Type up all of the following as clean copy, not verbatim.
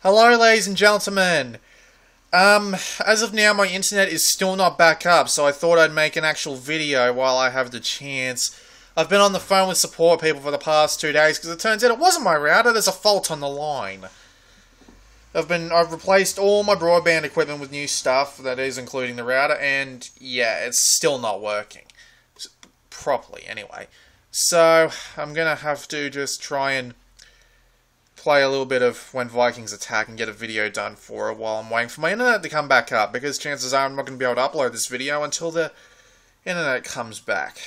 Hello, ladies and gentlemen. As of now, my internet is still not back up, so I thought I'd make an actual video while I have the chance. I've been on the phone with support people for the past 2 days, because it turns out it wasn't my router, there's a fault on the line. I've replaced all my broadband equipment with new stuff, that is, including the router, and yeah, it's still not working. Properly, anyway. So, I'm gonna have to just try and play a little bit of When Vikings Attack and get a video done for it while I'm waiting for my internet to come back up, because chances are I'm not going to be able to upload this video until the internet comes back.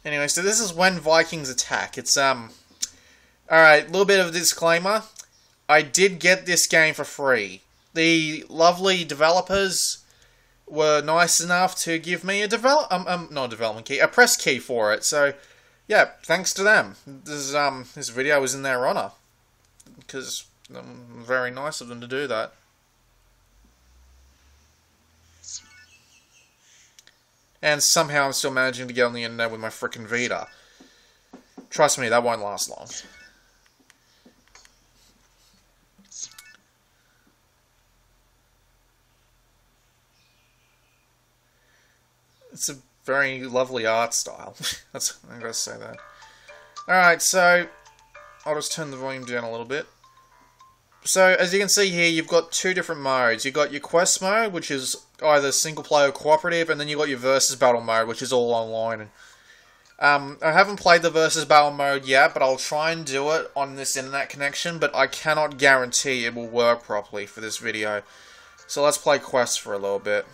Anyway, so this is When Vikings Attack. It's, alright, a little bit of a disclaimer. I did get this game for free. The lovely developers were nice enough to give me a not a development key, a press key for it. So, yeah, thanks to them. This video is in their honor, because very nice of them to do that. And somehow I'm still managing to get on the internet with my frickin' Vita. Trust me, that won't last long. It's a very lovely art style. I'm gonna say that. Alright, so I'll just turn the volume down a little bit. So, as you can see here, you've got two different modes. You've got your quest mode, which is either single player or cooperative, and then you've got your versus battle mode, which is all online. I haven't played the versus battle mode yet, but I'll try and do it on this internet connection, but I cannot guarantee it will work properly for this video. So let's play quest for a little bit.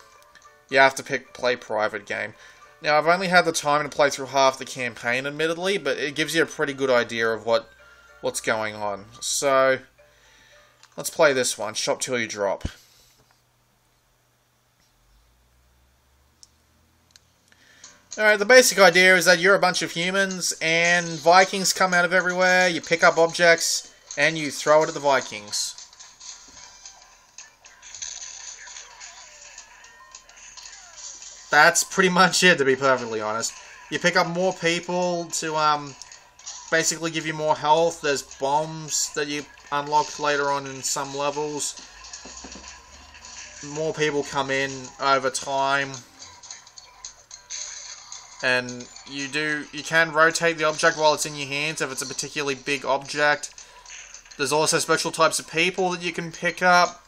You have to play private game. Now, I've only had the time to play through half the campaign, admittedly, but it gives you a pretty good idea of what's going on. So, let's play this one, Shop Till You Drop. Alright, the basic idea is that you're a bunch of humans, and Vikings come out of everywhere, you pick up objects, and you throw it at the Vikings. That's pretty much it, to be perfectly honest. You pick up more people to basically give you more health. There's bombs that you unlock later on in some levels. More people come in over time. And you can rotate the object while it's in your hands if it's a particularly big object. There's also special types of people that you can pick up.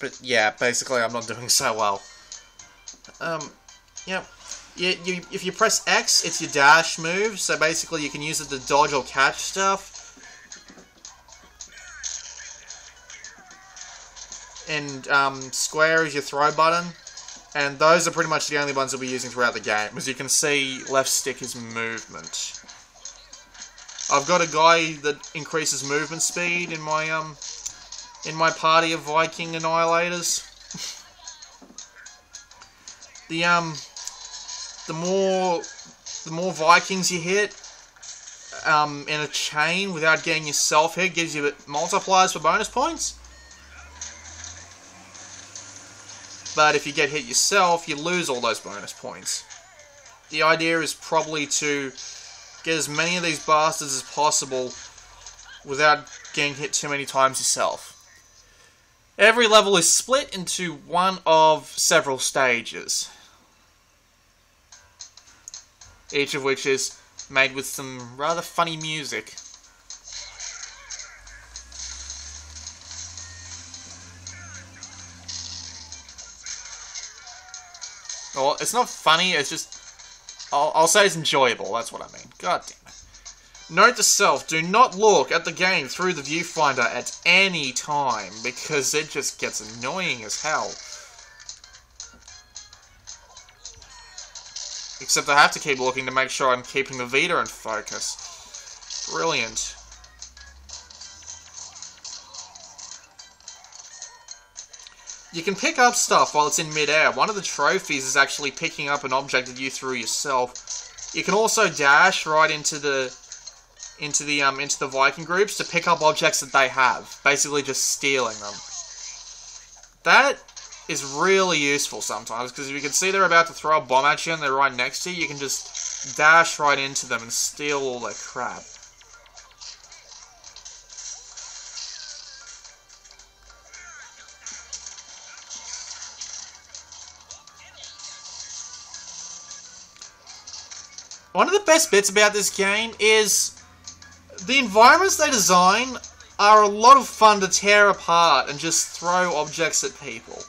But yeah, basically I'm not doing so well. Yeah. If you press X, it's your dash move, so basically you can use it to dodge or catch stuff. And square is your throw button. And those are pretty much the only ones we'll be using throughout the game. As you can see, left stick is movement. I've got a guy that increases movement speed in my party of Viking annihilators. The more Vikings you hit in a chain without getting yourself hit gives you multipliers for bonus points. But if you get hit yourself, you lose all those bonus points. The idea is probably to get as many of these bastards as possible without getting hit too many times yourself. Every level is split into one of several stages, each of which is made with some rather funny music. Well, it's not funny, it's just... I'll say it's enjoyable, that's what I mean. God damn it. Note to self, do not look at the game through the viewfinder at any time, because it just gets annoying as hell. Except I have to keep looking to make sure I'm keeping the Vita in focus. Brilliant. You can pick up stuff while it's in midair. One of the trophies is actually picking up an object that you threw yourself. You can also dash right into the Viking groups to pick up objects that they have, basically just stealing them. That is really useful sometimes, because if you can see they're about to throw a bomb at you and they're right next to you, you can just dash right into them and steal all their crap. One of the best bits about this game is the environments they design are a lot of fun to tear apart and just throw objects at people.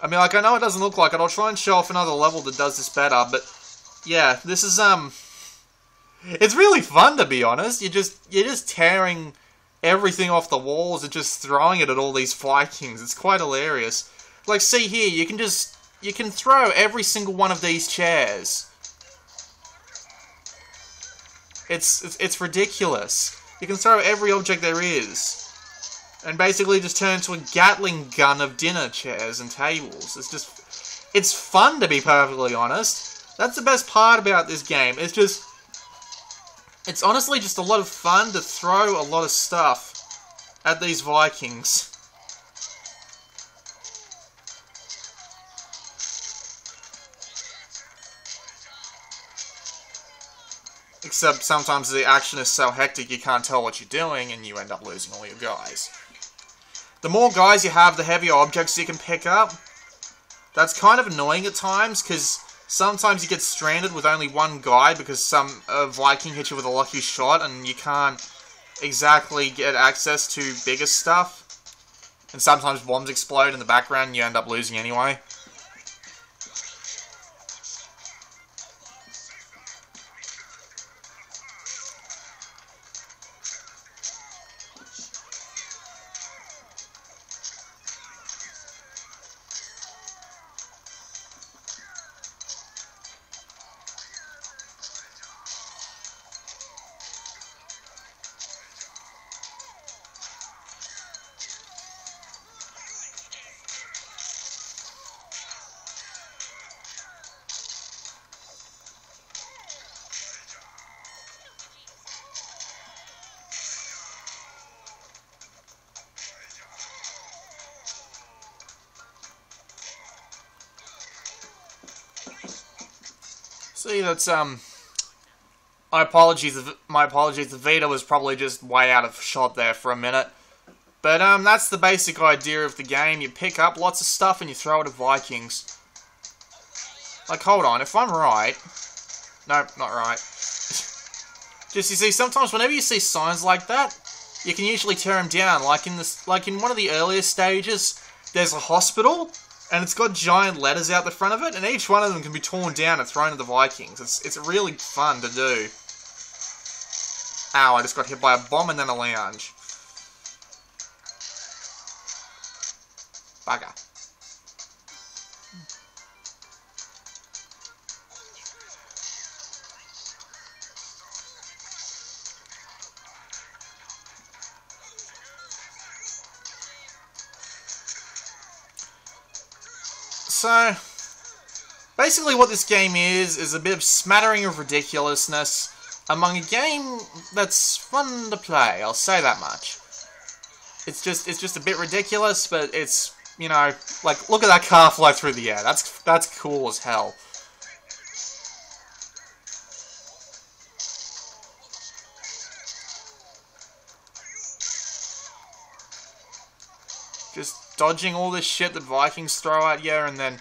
I mean, like, I know it doesn't look like it. I'll try and show off another level that does this better, but yeah, this is, it's really fun, to be honest. You're just tearing everything off the walls and just throwing it at all these Vikings. It's quite hilarious. Like, see here, you can throw every single one of these chairs. It's ridiculous. You can throw every object there is. And basically just turn into a Gatling gun of dinner chairs and tables. It's fun, to be perfectly honest. That's the best part about this game. It's honestly just a lot of fun to throw a lot of stuff at these Vikings. Except sometimes the action is so hectic you can't tell what you're doing and you end up losing all your guys. The more guys you have, the heavier objects you can pick up. That's kind of annoying at times, because sometimes you get stranded with only one guy because some Viking hits you with a lucky shot and you can't exactly get access to bigger stuff. And sometimes bombs explode in the background and you end up losing anyway. See, that's, my apologies, the Vita was probably just way out of shot there for a minute. But, that's the basic idea of the game. You pick up lots of stuff and you throw it at Vikings. Like, hold on, if I'm right... Nope, not right. Just, you see, sometimes whenever you see signs like that, you can usually tear them down. Like in one of the earlier stages, there's a hospital... and it's got giant letters out the front of it, and each one of them can be torn down and thrown at the Vikings. It's really fun to do. Ow, I just got hit by a bomb and then a lounge. Bugger. So, basically what this game is a bit of smattering of ridiculousness among a game that's fun to play, I'll say that much. It's just a bit ridiculous, but it's, you know, like, look at that car fly through the air, that's cool as hell. Just dodging all this shit that Vikings throw at you, and then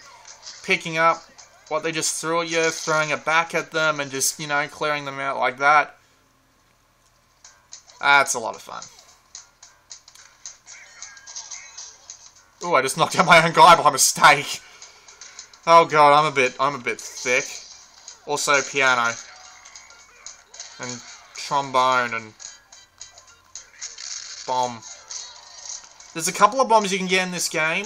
picking up what they just threw at you, throwing it back at them, and just, you know, clearing them out like that. That's a lot of fun. Ooh, I just knocked out my own guy by mistake. Oh god, I'm a bit thick. Also piano. And trombone and bomb. There's a couple of bombs you can get in this game.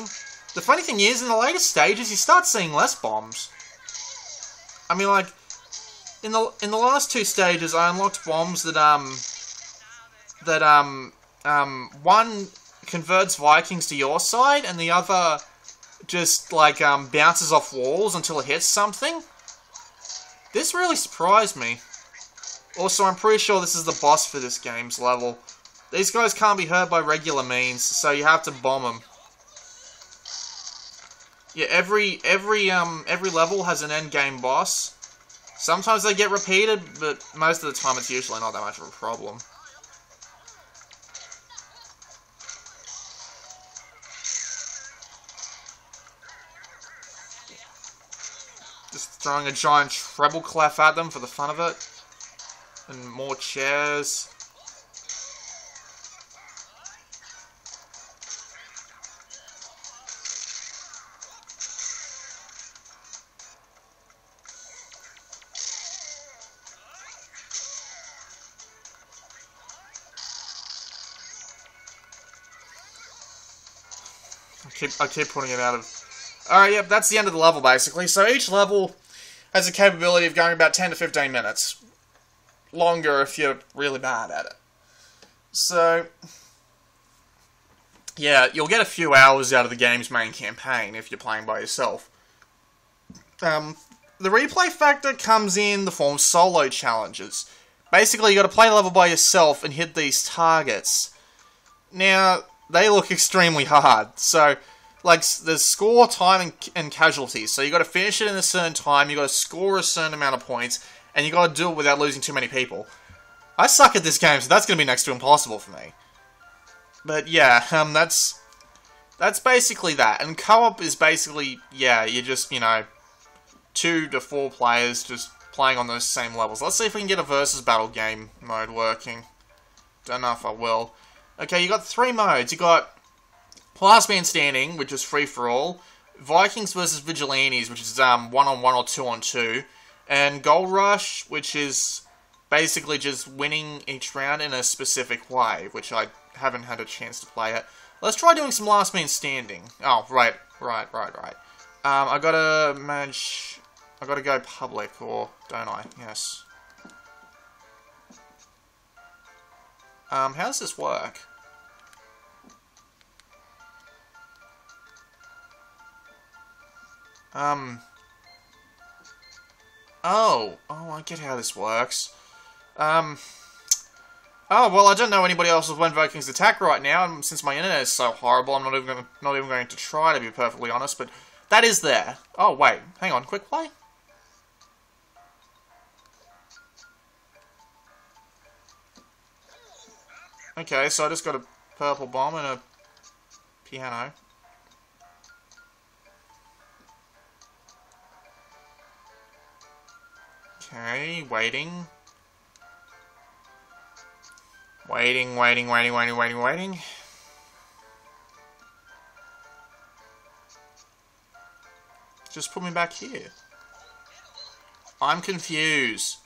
The funny thing is, in the later stages, you start seeing less bombs. I mean, like, in the last two stages, I unlocked bombs that one converts Vikings to your side, and the other just, like, bounces off walls until it hits something. This really surprised me. Also, I'm pretty sure this is the boss for this game's level. These guys can't be hurt by regular means, so you have to bomb them. Yeah, every level has an end game boss. Sometimes they get repeated, but most of the time it's usually not that much of a problem. Just throwing a giant treble clef at them for the fun of it. And more chairs. I keep putting it out of... Alright, yep, that's the end of the level, basically. So each level has a capability of going about 10 to 15 minutes. Longer if you're really bad at it. So, yeah, you'll get a few hours out of the game's main campaign if you're playing by yourself. The replay factor comes in the form of solo challenges. Basically, you got to play the level by yourself and hit these targets. Now, they look extremely hard. So, like, there's score, time, and casualties. So you got to finish it in a certain time, you got to score a certain amount of points, and you got to do it without losing too many people. I suck at this game, so that's going to be next to impossible for me. But yeah, that's basically that. And co-op is basically, yeah, you're just, you know, 2 to 4 players just playing on those same levels. Let's see if we can get a versus battle game mode working. Don't know if I will. Okay, you got 3 modes. You got Last Man Standing, which is free for all. Vikings versus Vigilantes, which is 1-on-1 or 2-on-2. And Gold Rush, which is basically just winning each round in a specific way, which I haven't had a chance to play yet. Let's try doing some Last Man Standing. Oh, right. I gotta manage... I gotta go public, or don't I? Yes. How does this work? Oh, I get how this works. Oh, well, I don't know anybody else's when Vikings attack right now, and since my internet is so horrible, I'm not even going to try, to be perfectly honest, but that is there. Oh, wait, hang on, quick play? Okay, so I just got a purple bomb and a piano. Okay, waiting. Waiting. Just put me back here. I'm confused.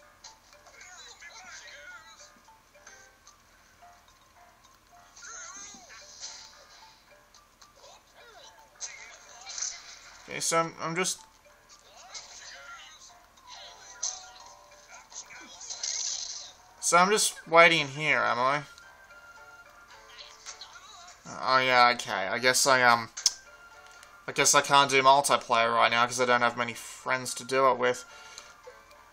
Okay, so I'm just... So I'm just waiting in here, am I? Oh yeah, okay. I guess I can't do multiplayer right now because I don't have many friends to do it with.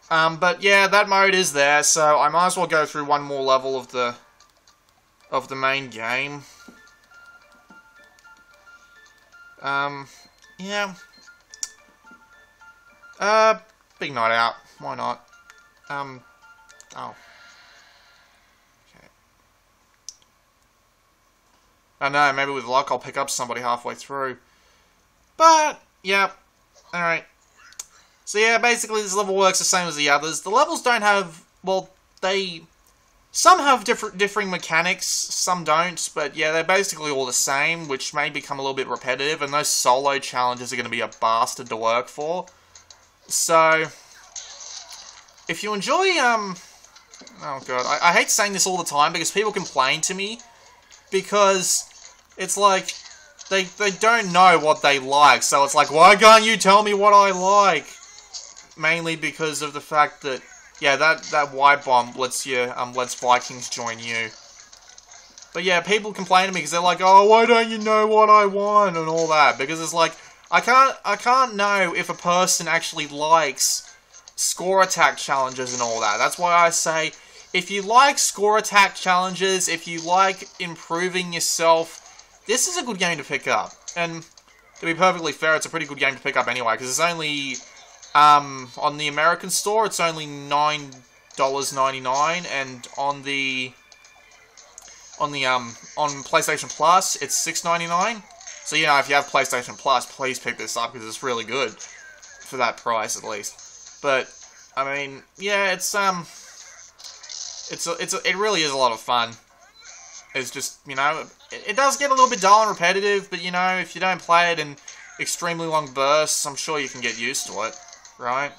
But yeah, that mode is there, so I might as well go through one more level of the main game. Yeah. Big night out. Why not? Oh. Okay. I don't know, maybe with luck I'll pick up somebody halfway through. But, yeah. Alright. So yeah, basically this level works the same as the others. The levels don't have, well, some have differing mechanics, some don't, but yeah, they're basically all the same, which may become a little bit repetitive, and those solo challenges are going to be a bastard to work for. So, if you enjoy, oh god, I hate saying this all the time because people complain to me, because it's like, they don't know what they like, so it's like, why can't you tell me what I like? Mainly because of the fact that, yeah, that white bomb lets Vikings join you. But yeah, people complain to me because they're like, oh, why don't you know what I want and all that? Because it's like, I can't know if a person actually likes score attack challenges and all that. That's why I say, if you like score attack challenges, if you like improving yourself, this is a good game to pick up. And to be perfectly fair, it's a pretty good game to pick up anyway, because it's only, on the American store, it's only $9.99, and on PlayStation Plus, it's $6.99. So, you know, if you have PlayStation Plus, please pick this up, because it's really good, for that price, at least. But, I mean, yeah, it really is a lot of fun. It's just, you know, it does get a little bit dull and repetitive, but, you know, if you don't play it in extremely long bursts, I'm sure you can get used to it, right?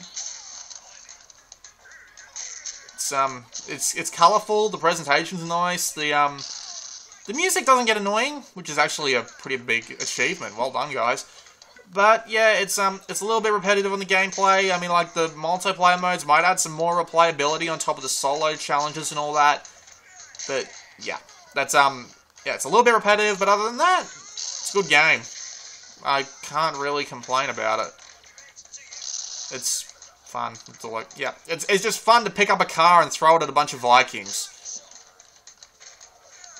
It's colourful, the presentation's nice, the music doesn't get annoying, which is actually a pretty big achievement. Well done, guys. But, yeah, it's a little bit repetitive on the gameplay. I mean, like, the multiplayer modes might add some more replayability on top of the solo challenges and all that. But, yeah. That's, yeah, it's a little bit repetitive, but other than that, it's a good game. I can't really complain about it. It's fun. It's like, yeah, it's just fun to pick up a car and throw it at a bunch of Vikings.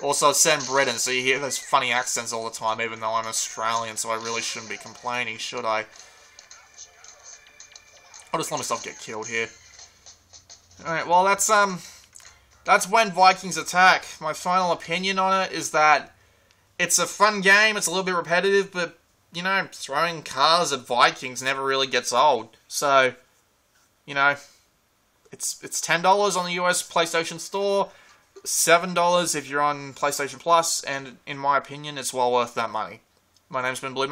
Also, it's set in Britain, so you hear those funny accents all the time, even though I'm Australian, so I really shouldn't be complaining, should I? I'll just let myself get killed here. Alright, well, that's when Vikings attack. My final opinion on it is that it's a fun game, it's a little bit repetitive, but, you know, throwing cars at Vikings never really gets old. So, you know, it's $10 on the US PlayStation Store, $7 if you're on PlayStation Plus, and in my opinion, it's well worth that money. My name's been BlueMaxima.